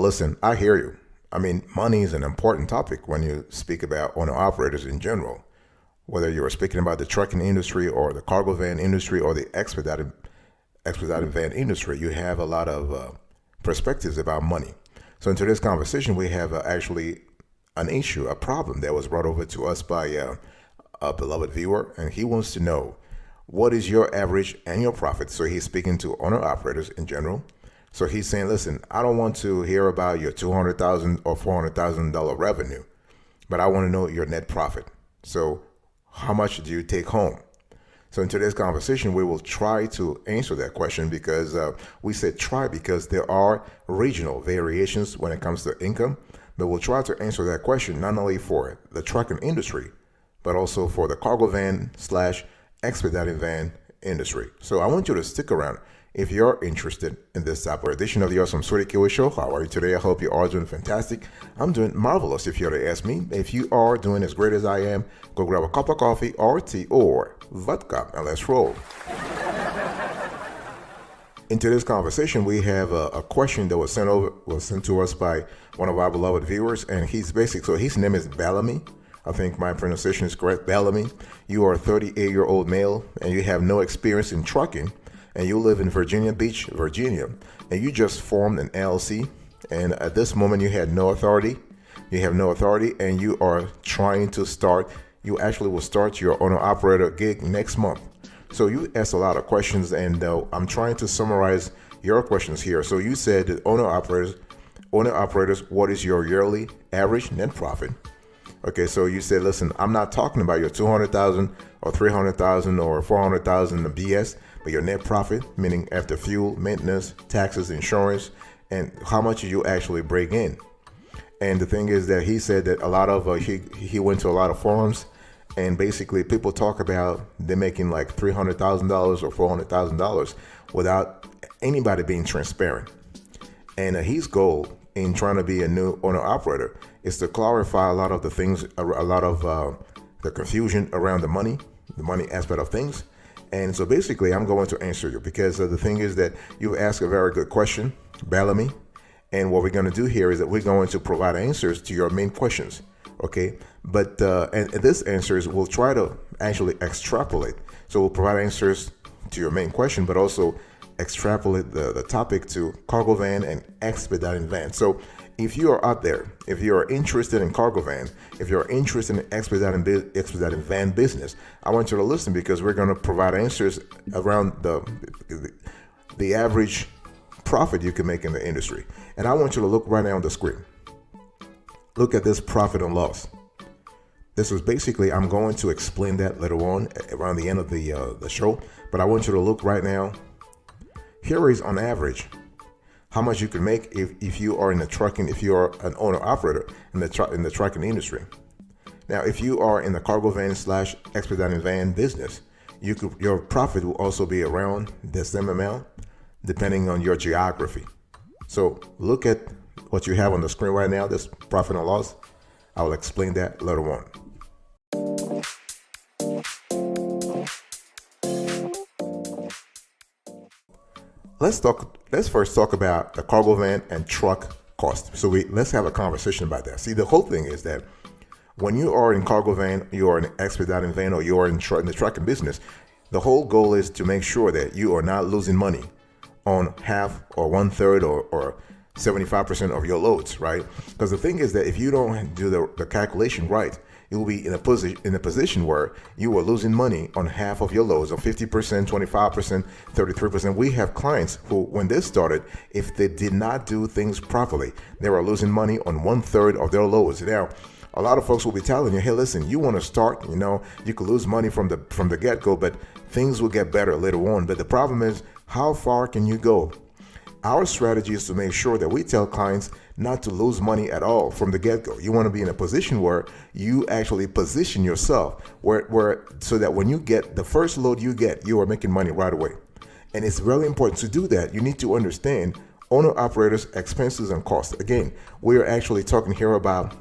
listen, I hear you. I mean, money is an important topic when you speak about owner operators in general. Whether you're speaking about the trucking industry or the cargo van industry or the expedited van industry, you have a lot of perspectives about money. So in today's conversation, we have actually an issue, a problem that was brought over to us by a beloved viewer, and he wants to know, what is your average annual profit? So he's speaking to owner operators in general. So he's saying, listen, I don't want to hear about your $200,000 or $400,000 revenue, but I want to know your net profit. So how much do you take home? So in today's conversation, we will try to answer that question because we said try because there are regional variations when it comes to income, but we'll try to answer that question not only for the trucking industry, but also for the cargo van / expedited van industry. So I want you to stick around if you're interested in this type of edition of the Awesome Sweetie Kiwi Show. How are you today? I hope you are doing fantastic. I'm doing marvelous if you're to ask me. If you are doing as great as I am, go grab a cup of coffee or tea or vodka and let's roll. In today's conversation, we have a question that was sent to us by one of our beloved viewers, and his name is Bellamy. I think my pronunciation is correct, Bellamy. You are a 38-year-old male and you have no experience in trucking, and you live in Virginia Beach, Virginia, and you just formed an LLC, and at this moment you have no authority, and you are trying to start, you actually will start your owner-operator gig next month. So you asked a lot of questions, and I'm trying to summarize your questions here. So you said that owner-operators, what is your yearly average net profit? Okay, so you said, listen, I'm not talking about your 200,000 or 300,000 or 400,000 of BS, but your net profit, meaning after fuel, maintenance, taxes, insurance, and how much you actually bring in. And the thing is that he said that a lot of he went to a lot of forums, and basically people talk about they're making like $300,000 or $400,000 without anybody being transparent. And his goal in trying to be a new owner operator is to clarify a lot of the things, a lot of the confusion around the money aspect of things. And so basically I'm going to answer you because the thing is that you asked a very good question, Bellamy. And what we're going to do here is that we're going to provide answers to your main questions. Okay. But and this answers we'll try to actually extrapolate. So we'll provide answers to your main question, but also extrapolate the topic to cargo van and expedited van. So if you are out there, if you are interested in cargo van, if you're interested in expedited van business, I want you to listen because we're going to provide answers around the average profit you can make in the industry. And I want you to look right now on the screen. Look at this profit and loss. This is basically, I'm going to explain that later on around the end of the show, but I want you to look right now. Here is on average how much you can make if you are in the trucking, if you are an owner operator in the trucking industry. Now, if you are in the cargo van / expedited van business, your profit will also be around the same amount depending on your geography. So look at what you have on the screen right now, this profit and loss. I will explain that later on. Let's first talk about the cargo van and truck cost. So let's have a conversation about that. See, the whole thing is that when you are in cargo van, you are in expedited van, or you are in the trucking business, the whole goal is to make sure that you are not losing money on half or 1/3 or 75% of your loads, right? Because the thing is that if you don't do the calculation right, you will be in a position where you are losing money on half of your loads, on 50%, 25%, 33%. We have clients who, when they started, if they did not do things properly, they were losing money on 1/3 of their loads. Now, a lot of folks will be telling you, hey, listen, you want to start, you could lose money from the get-go, but things will get better later on. But the problem is, how far can you go? Our strategy is to make sure that we tell clients not to lose money at all from the get-go. You want to be in a position where you actually position yourself where so that when you get the first load you are making money right away. And it's really important to do that. You need to understand owner-operators' expenses and costs. Again, we are actually talking here about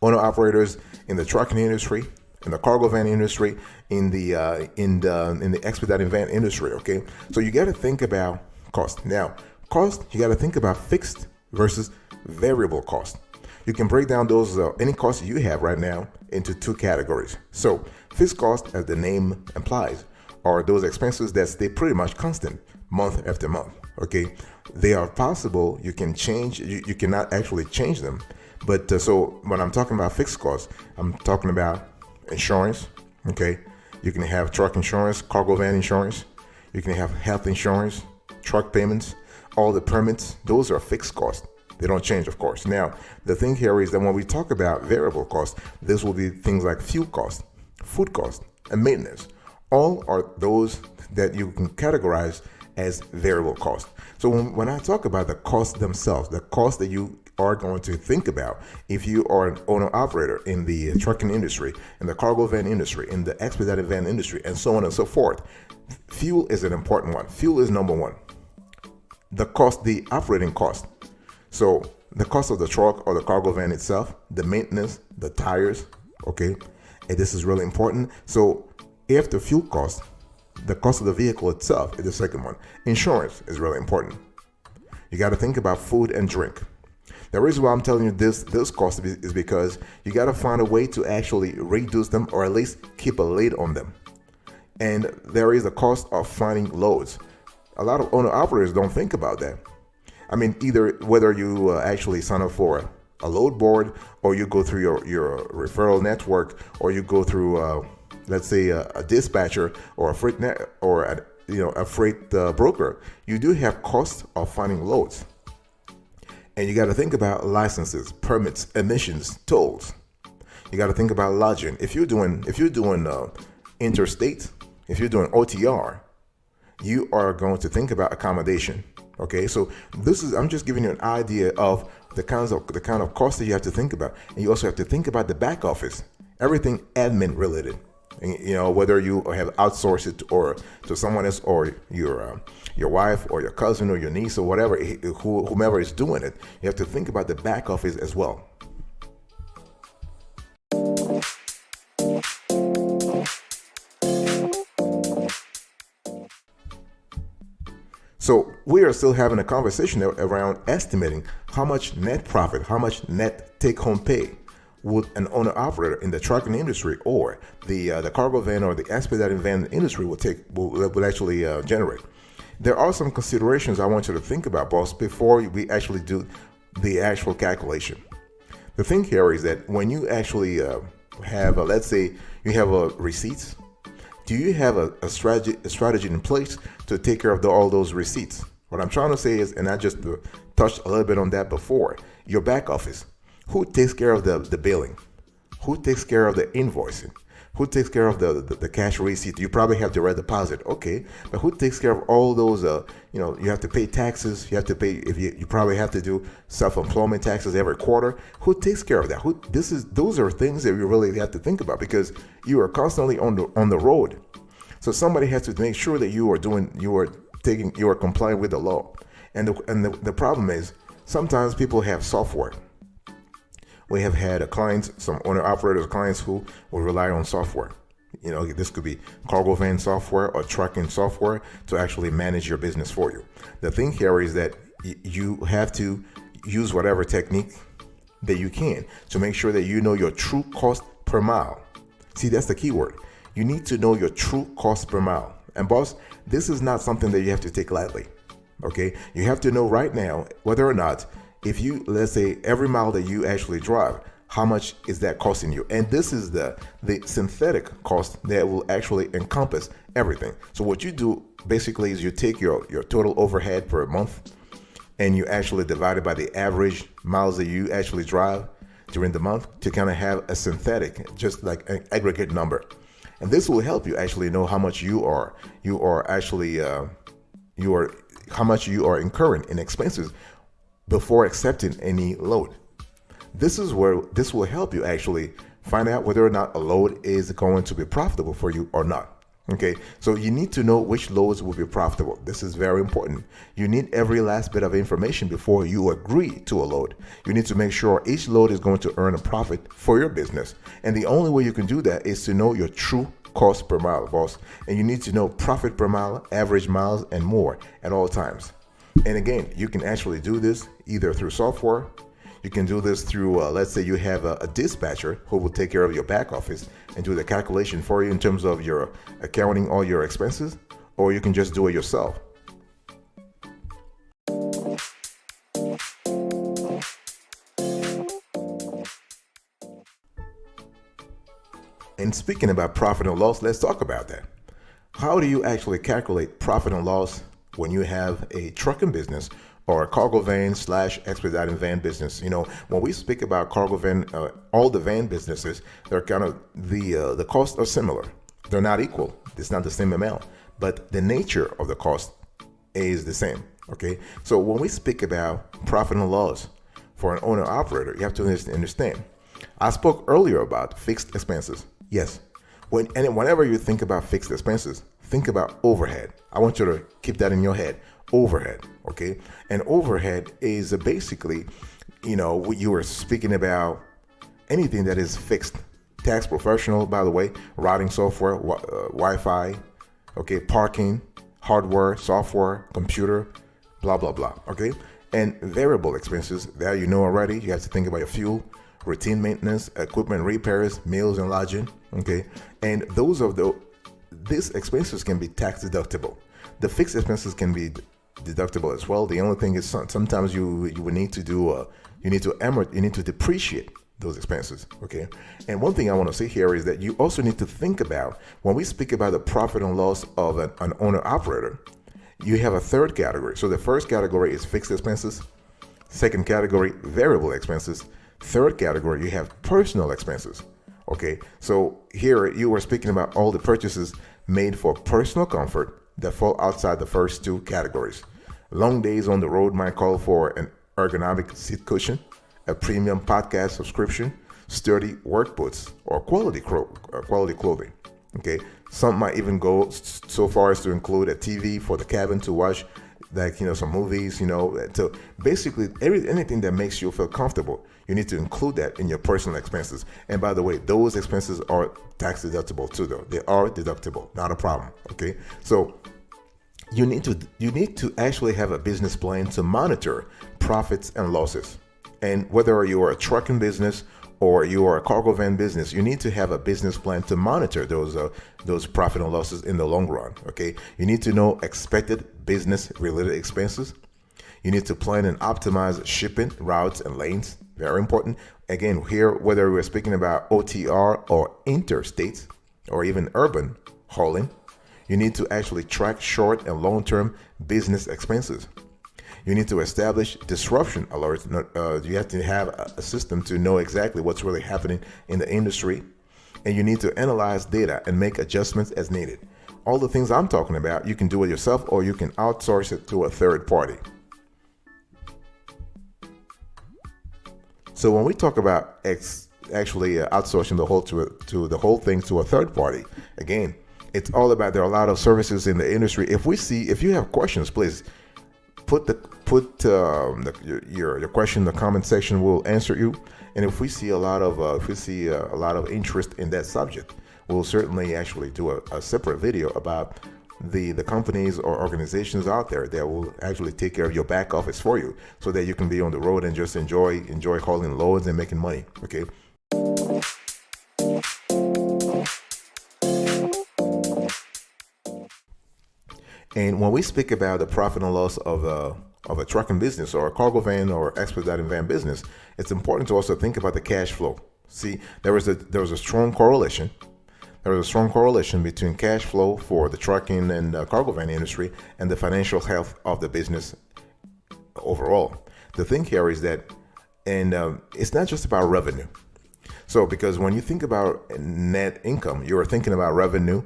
owner-operators in the trucking industry, in the cargo van industry, in the expedited van industry. Okay, so you got to think about cost. Now, cost, you got to think about fixed versus variable cost. You can break down those any costs you have right now into two categories. So fixed cost, as the name implies, are those expenses that stay pretty much constant month after month. Okay, they are possible. You can change. You cannot actually change them. But so when I'm talking about fixed costs, I'm talking about insurance. Okay, you can have truck insurance, cargo van insurance. You can have health insurance, truck payments, all the permits. Those are fixed costs. They don't change, of course. Now, the thing here is that when we talk about variable costs, this will be things like fuel costs, food costs, and maintenance. All are those that you can categorize as variable costs. So when I talk about the costs themselves, the costs that you are going to think about if you are an owner-operator in the trucking industry, in the cargo van industry, in the expedited van industry, and so on and so forth, fuel is an important one. Fuel is number one. The cost, the operating cost. So the cost of the truck or the cargo van itself, the maintenance, the tires, okay? And this is really important. So after fuel cost, the cost of the vehicle itself is the second one. Insurance is really important. You got to think about food and drink. The reason why I'm telling you this cost is because you got to find a way to actually reduce them or at least keep a lid on them. And there is a cost of finding loads. A lot of owner operators don't think about that. I mean, either whether you actually sign up for a load board or you go through your referral network or you go through, let's say, a dispatcher or a freight a freight broker, you do have costs of finding loads. And you got to think about licenses, permits, emissions, tolls. You got to think about lodging. If you're doing interstate, if you're doing OTR, you are going to think about accommodation. Okay, so I'm just giving you an idea of the kind of costs that you have to think about, and you also have to think about the back office, everything admin related. And, whether you have outsourced it or to someone else or your wife or your cousin or your niece or whatever, whomever is doing it, you have to think about the back office as well. So we are still having a conversation around estimating how much net profit, how much net take-home pay would an owner-operator in the trucking industry or the cargo van or the expedited van industry will actually generate. There are some considerations I want you to think about, boss, before we actually do the actual calculation. The thing here is that when you actually have, let's say, you have receipts. Do you have a strategy in place to take care of all those receipts? What I'm trying to say is, and I just touched a little bit on that before, your back office. Who takes care of the billing? Who takes care of the invoicing? Who takes care of the cash receipt? You probably have direct deposit, okay, but who takes care of all those? You have to pay taxes. You have to pay if you probably have to do self-employment taxes every quarter. Who takes care of that? Those are things that you really have to think about because you are constantly on the road. So somebody has to make sure that you are complying with the law. And the problem is sometimes people have software. We have had some owner-operators, clients who will rely on software. This could be cargo van software or trucking software to actually manage your business for you. The thing here is that you have to use whatever technique that you can to make sure that you know your true cost per mile. See, that's the key word. You need to know your true cost per mile. And boss, this is not something that you have to take lightly. Okay? You have to know right now whether or not if you, let's say, every mile that you actually drive, how much is that costing you? And this is the synthetic cost that will actually encompass everything. So what you do basically is you take your total overhead per month and you actually divide it by the average miles that you actually drive during the month to kind of have a synthetic, just like an aggregate number. And this will help you actually know how much how much you are incurring in expenses before accepting any load. This is where this will help you actually find out whether or not a load is going to be profitable for you or not. Okay, so you need to know which loads will be profitable. This is very important. You need every last bit of information before you agree to a load. You need to make sure each load is going to earn a profit for your business. And the only way you can do that is to know your true cost per mile, boss. And you need to know profit per mile, average miles, and more at all times. And again, you can actually do this either through software. You can do this through, let's say you have a dispatcher who will take care of your back office and do the calculation for you in terms of your accounting all your expenses, or you can just do it yourself. And speaking about profit and loss, let's talk about that. How do you actually calculate profit and loss when you have a trucking business or a cargo van / expediting van business? You know, when we speak about cargo van, all the van businesses, they're kind of the costs are similar. They're not equal. It's not the same amount, but the nature of the cost is the same. Okay, so when we speak about profit and loss for an owner operator, you have to understand. I spoke earlier about fixed expenses. Yes, whenever you think about fixed expenses, think about overhead. I want you to keep that in your head. Overhead, okay? And overhead is basically, you know, you were speaking about anything that is fixed. Tax professional, by the way, routing software, Wi-Fi, okay, parking, hardware, software, computer, blah, blah, blah, okay? And variable expenses, that you know already. You have to think about your fuel, routine maintenance, equipment repairs, meals and lodging, okay? And these expenses can be tax deductible. The fixed expenses can be deductible as well. The only thing is sometimes you would need to do you need to depreciate those expenses, okay? And one thing I want to say here is that you also need to think about, when we speak about the profit and loss of an owner operator, you have a third category. So the first category is fixed expenses, second category variable expenses, third category you have personal expenses. Okay, so here you were speaking about all the purchases made for personal comfort that fall outside the first two categories. Long days on the road might call for an ergonomic seat cushion, a premium podcast subscription, sturdy work boots, or quality clothing. Okay, some might even go so far as to include a TV for the cabin to watch, like, you know, some movies, you know. So basically anything that makes you feel comfortable, you need to include that in your personal expenses. And by the way, those expenses are tax deductible too, though. They are deductible, not a problem. Okay, so you need to actually have a business plan to monitor profits and losses. And whether you are a trucking business or you are a cargo van business, you need to have a business plan to monitor those profit and losses in the long run. Okay, you need to know expected business related expenses. You need to plan and optimize shipping routes and lanes. Very important. Again, here, whether we're speaking about OTR or interstate or even urban hauling, you need to actually track short and long-term business expenses. You need to establish disruption alerts. You have to have a system to know exactly what's really happening in the industry. And you need to analyze data and make adjustments as needed. All the things I'm talking about, you can do it yourself or you can outsource it to a third party. So when we talk about actually outsourcing the whole thing to a third party, again, it's all about, there are a lot of services in the industry. If you have questions, please put your question in the comment section. We'll answer you. And if we see a lot of interest in that subject, we'll certainly actually do a separate video about the companies or organizations out there that will actually take care of your back office for you, so that you can be on the road and just enjoy hauling loads and making money. Okay. And when we speak about the profit and loss of a trucking business or a cargo van or expediting van business, it's important to also think about the cash flow. See, there was a strong correlation. There is a strong correlation between cash flow for the trucking and cargo van industry and the financial health of the business overall. The thing here is that, and it's not just about revenue. So, because when you think about net income, you're thinking about revenue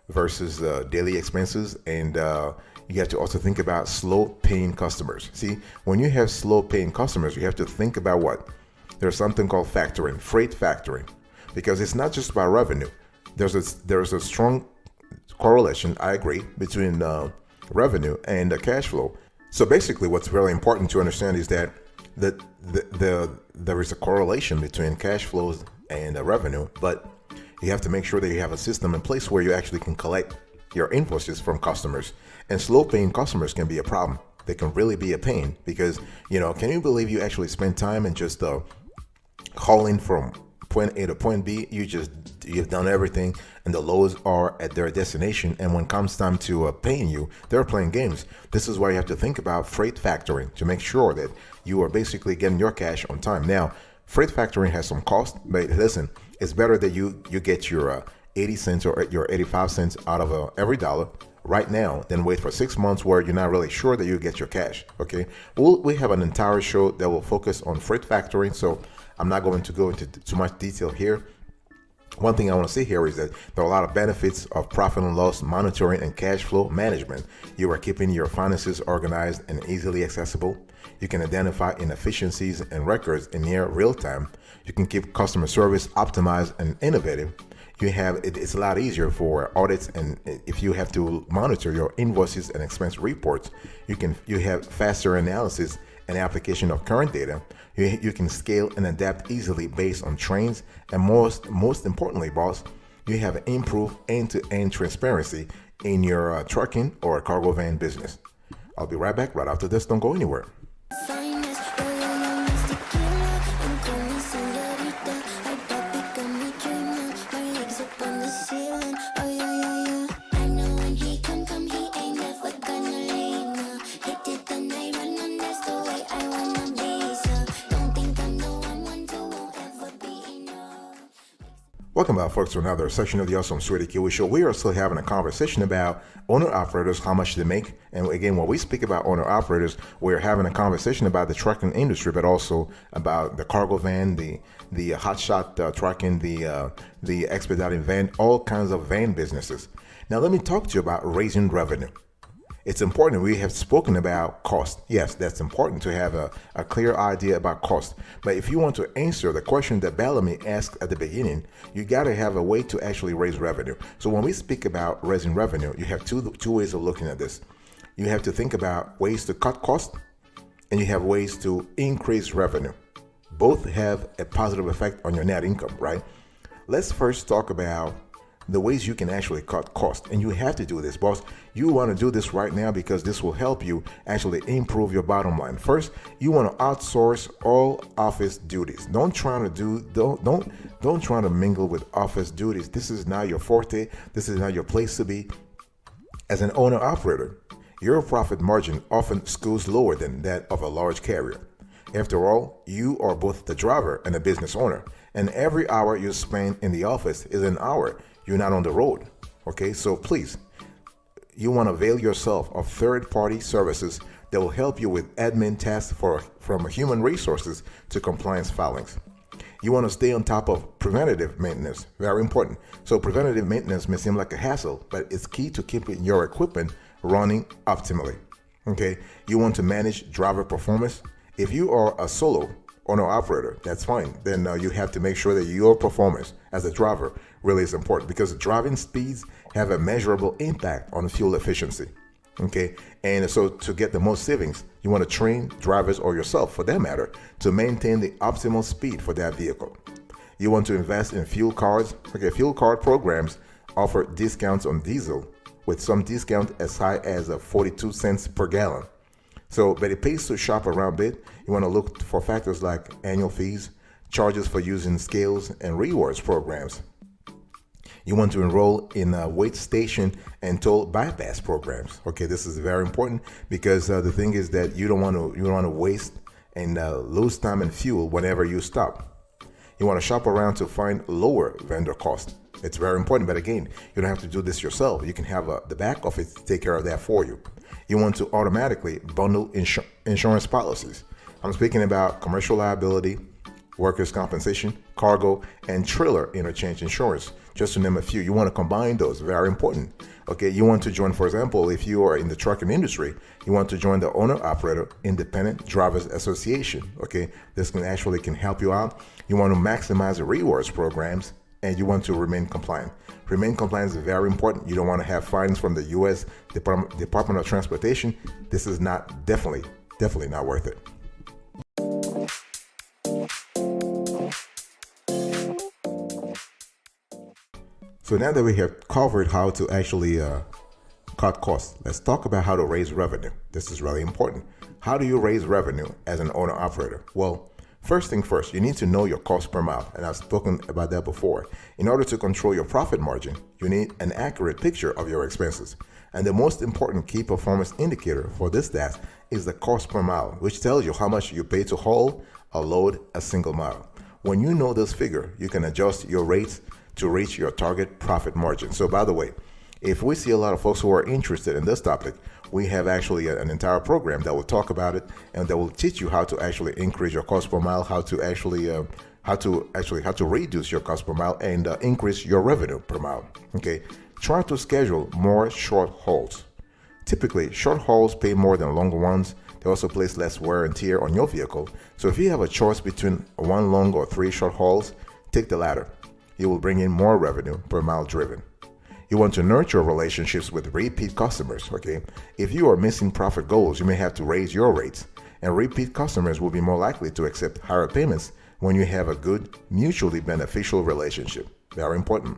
versus daily expenses, and you have to also think about slow paying customers. See, when you have slow paying customers, you have to think about what? There's something called factoring, freight factoring, because it's not just about revenue. There's a strong correlation, I agree, between revenue and the cash flow. So basically, what's really important to understand is that there is a correlation between cash flows and revenue, but you have to make sure that you have a system in place where you actually can collect your invoices from customers. And slow paying customers can be a problem. they can really be a pain because, can you believe you actually spend time and just hauling from point A to point B? You've done everything, and the loads are at their destination. And when it comes time to paying you, they're playing games. This is why you have to think about freight factoring to make sure that you are basically getting your cash on time. Now, freight factoring has some cost, but listen, it's better that you get your 80 cents or your 85 cents out of every dollar right now than wait for 6 months where you're not really sure that you get your cash. Okay, we have an entire show that will focus on freight factoring, so I'm not going to go into too much detail here. One thing I want to say here is that there are a lot of benefits of profit and loss monitoring and cash flow management. You are keeping your finances organized and easily accessible. You can identify inefficiencies and records in near real time. You can keep customer service optimized and innovative. It's a lot easier for audits, and if you have to monitor your invoices and expense reports, you have faster analysis and application of current data. You can scale and adapt easily based on trends, and most importantly, boss, you have improved end-to-end transparency in your trucking or cargo van business. I'll be right back right after this. Don't go anywhere. Welcome back, folks, to another section of the Awesome Sweetie Kiwi Show. We are still having a conversation about owner-operators, how much they make. And again, when we speak about owner-operators, we're having a conversation about the trucking industry, but also about the cargo van, the hotshot trucking, the expedited van, all kinds of van businesses. Now, let me talk to you about raising revenue. It's important. We have spoken about cost. Yes, that's important to have a clear idea about cost. But if you want to answer the question that Bellamy asked at the beginning, you got to have a way to actually raise revenue. So when we speak about raising revenue, you have two ways of looking at this. You have to think about ways to cut costs, and you have ways to increase revenue. Both have a positive effect on your net income, right? Let's first talk about the ways you can actually cut costs. And you have to do this, boss. You want to do this right now because this will help you actually improve your bottom line. First, you want to outsource all office duties. Don't try to mingle with office duties. This is not your forte. This is not your place to be. As an owner operator, your profit margin often skews lower than that of a large carrier. After all, you are both the driver and the business owner, and every hour you spend in the office is an hour you're not on the road. Okay, so please, you want to avail yourself of third-party services that will help you with admin tasks from human resources to compliance filings. You want to stay on top of preventative maintenance, very important. So preventative maintenance may seem like a hassle, but it's key to keeping your equipment running optimally. Okay, you want to manage driver performance. If you are a solo owner operator, that's fine. Then you have to make sure that your performance as a driver really is important, because driving speeds have a measurable impact on fuel efficiency. Okay, and so to get the most savings, you want to train drivers, or yourself for that matter, to maintain the optimal speed for that vehicle. You want to invest in fuel cards. Okay, fuel card programs offer discounts on diesel, with some discount as high as 42 cents per gallon. So, but it pays to shop around a bit. You want to look for factors like annual fees, charges for using scales, and rewards programs. You want to enroll in weight station and toll bypass programs. Okay, this is very important because the thing is that you don't want to waste and lose time and fuel whenever you stop. You want to shop around to find lower vendor costs. It's very important, but again, you don't have to do this yourself. You can have the back office take care of that for you. You want to automatically bundle insurance policies. I'm speaking about commercial liability, workers' compensation, cargo, and trailer interchange insurance, just to name a few. You want to combine those, very important. Okay, you want to join, for example, if you are in the trucking industry, you want to join the Owner-Operator Independent Drivers Association. Okay, this can help you out. You want to maximize the rewards programs, and you want to remain compliant. Remain compliant is very important. You don't want to have fines from the U.S. Department of Transportation. This is definitely not worth it. So now that we have covered how to actually cut costs. Let's talk about how to raise revenue. This is really important. How do you raise revenue as an owner operator? Well, first thing first, you need to know your cost per mile, and I've spoken about that before. In order to control your profit margin, you need an accurate picture of your expenses. And the most important key performance indicator for this task is the cost per mile, which tells you how much you pay to haul or load a single mile. When you know this figure, you can adjust your rates to reach your target profit margin. So by the way, if we see a lot of folks who are interested in this topic, we have actually an entire program that will talk about it and that will teach you how to actually increase your cost per mile, how to reduce your cost per mile and increase your revenue per mile. Okay, try to schedule more short hauls. Typically, short hauls pay more than longer ones. They also place less wear and tear on your vehicle. So if you have a choice between one long or 3 short hauls, take the latter. You will bring in more revenue per mile driven. You want to nurture relationships with repeat customers, okay? If you are missing profit goals, you may have to raise your rates, and repeat customers will be more likely to accept higher payments when you have a good, mutually beneficial relationship. Very important.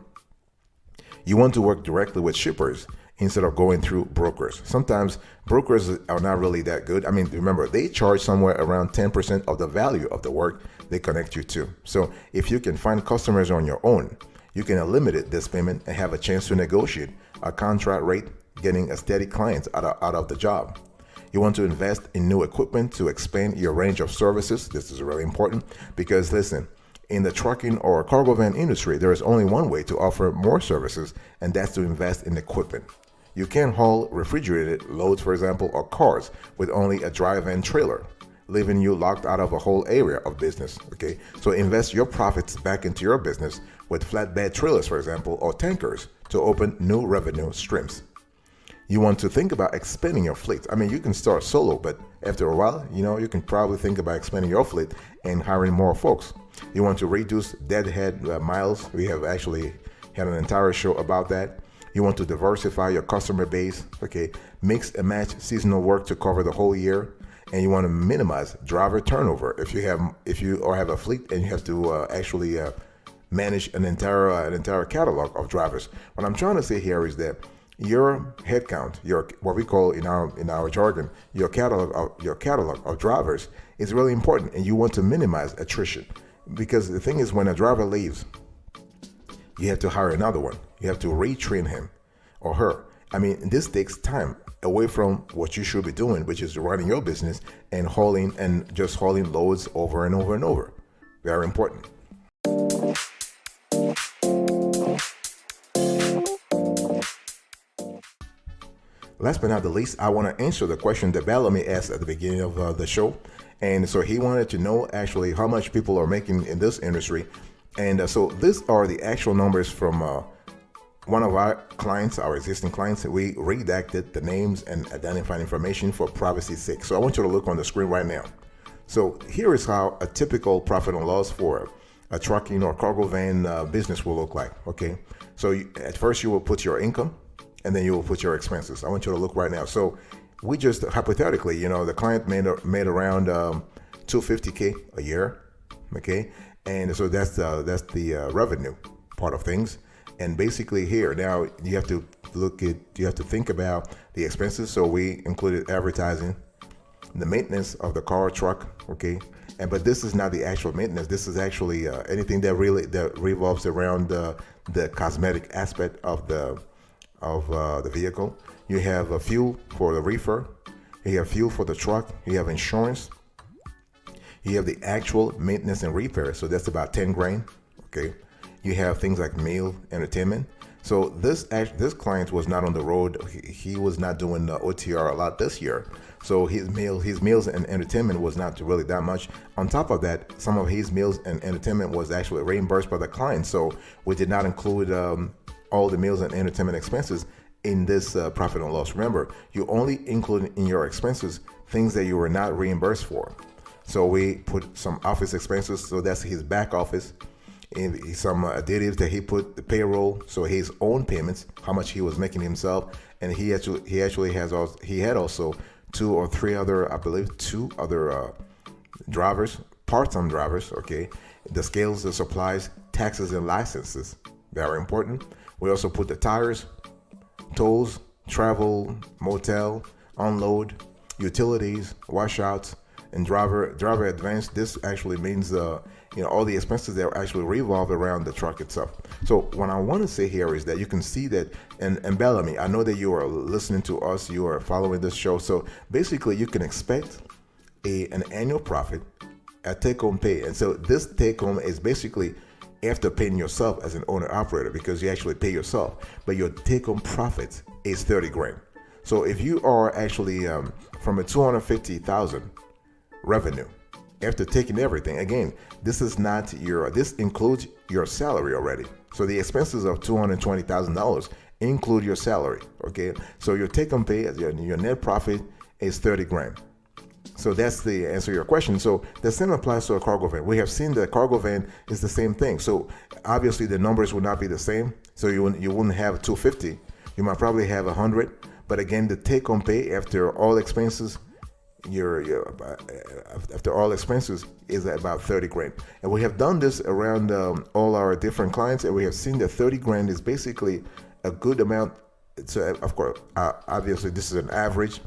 You want to work directly with shippers instead of going through brokers. Sometimes brokers are not really that good. I mean, remember, they charge somewhere around 10% of the value of the work they connect you to. So if you can find customers on your own, you can eliminate this payment and have a chance to negotiate a contract rate, getting a steady client out of the job. You want to invest in new equipment to expand your range of services. This is really important because listen, in the trucking or cargo van industry, there is only one way to offer more services, and that's to invest in equipment. You can't haul refrigerated loads, for example, or cars with only a dry van trailer, leaving you locked out of a whole area of business. Okay, so invest your profits back into your business with flatbed trailers, for example, or tankers to open new revenue streams. You want to think about expanding your fleet. I mean, you can start solo, but after a while, you can probably think about expanding your fleet and hiring more folks. You want to reduce deadhead miles. We have actually had an entire show about that. You want to diversify your customer base. Okay, mix and match seasonal work to cover the whole year. And you want to minimize driver turnover. If you have a fleet and you have to manage an entire catalog of drivers. What I'm trying to say here is that your headcount, what we call in our jargon, your catalog of drivers is really important, and you want to minimize attrition. Because the thing is, when a driver leaves, you have to hire another one. You have to retrain him or her. I mean, this takes time away from what you should be doing, which is running your business and hauling loads over and over and over. Very important. Last but not the least, I want to answer the question that Bellamy asked at the beginning of the show. And so he wanted to know actually how much people are making in this industry. And so these are the actual numbers from one of our clients, our existing clients. We redacted the names and identified information for privacy's sake. So I want you to look on the screen right now. So here is how a typical profit and loss for a trucking or cargo van business will look like. Okay. So at first you will put your income, and then you will put your expenses. I want you to look right now. So we just hypothetically, the client made around $250K a year, okay, and so that's the revenue part of things. And basically here now you have to think about the expenses. So we included advertising, the maintenance of the car, truck, okay, but this is not the actual maintenance. This is actually anything that revolves around the cosmetic aspect of the vehicle. You have a fuel for the reefer, you have fuel for the truck, you have insurance, you have the actual maintenance and repair, so that's about 10 grand. Okay, you have things like meal, entertainment. So this client was not on the road. He was not doing the OTR a lot this year, so his meals and entertainment was not really that much. On top of that, some of his meals and entertainment was actually reimbursed by the client, so we did not include all the meals and entertainment expenses in this profit and loss. Remember, you only include in your expenses things that you were not reimbursed for. So we put some office expenses, so that's his back office, and some additives that he put, the payroll, so his own payments, how much he was making himself, and he had also 2 or 3 other, I believe 2 other drivers, part-time drivers. Okay, the scales, the supplies, taxes, and licenses, very important. We also put the tires, tolls, travel, motel, unload, utilities, washouts, and driver advance. This actually means all the expenses that actually revolve around the truck itself. So what I want to say here is that you can see that, and Bellamy, I know that you are listening to us, you are following this show. So basically you can expect an annual profit, a take-home pay. And so this take-home is basically after paying yourself as an owner operator, because you actually pay yourself, but your take-home profit is 30 grand. So if you are actually from a 250,000 revenue, after taking everything, again, this includes your salary already. So the expenses of $220,000 include your salary. Okay, so your take-home pay, your net profit is 30 grand. So that's the answer to your question. So the same applies to a cargo van. We have seen that cargo van is the same thing. So obviously the numbers would not be the same. So you wouldn't have 250. You might probably have 100. But again, the take-home pay after all expenses, after all expenses, is about 30 grand. And we have done this around all our different clients, and we have seen that 30 grand is basically a good amount. So of course, obviously this is an average.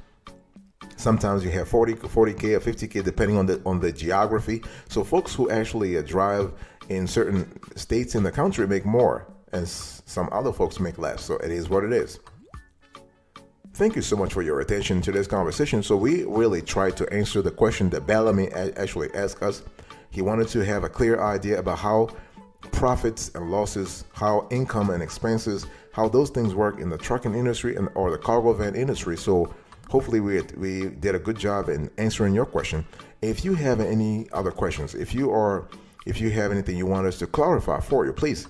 Sometimes you have 40K or 50K depending on the geography. So folks who actually drive in certain states in the country make more, and some other folks make less. So it is what it is. Thank you so much for your attention to this conversation. So we really tried to answer the question that Bellamy actually asked us. He wanted to have a clear idea about how profits and losses, how income and expenses, how those things work in the trucking industry or the cargo van industry. So hopefully we did a good job in answering your question. If you have any other questions, if you have anything you want us to clarify for you, please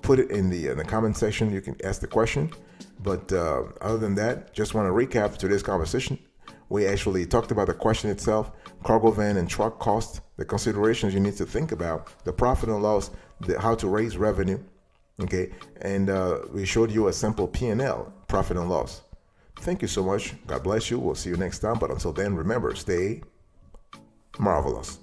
put it in the comment section. You can ask the question. But other than that, just want to recap today's conversation. We actually talked about the question itself, cargo van and truck cost, the considerations you need to think about, the profit and loss, how to raise revenue, okay? And we showed you a simple P&L, profit and loss. Thank you so much. God bless you. We'll see you next time. But until then, remember, stay marvelous.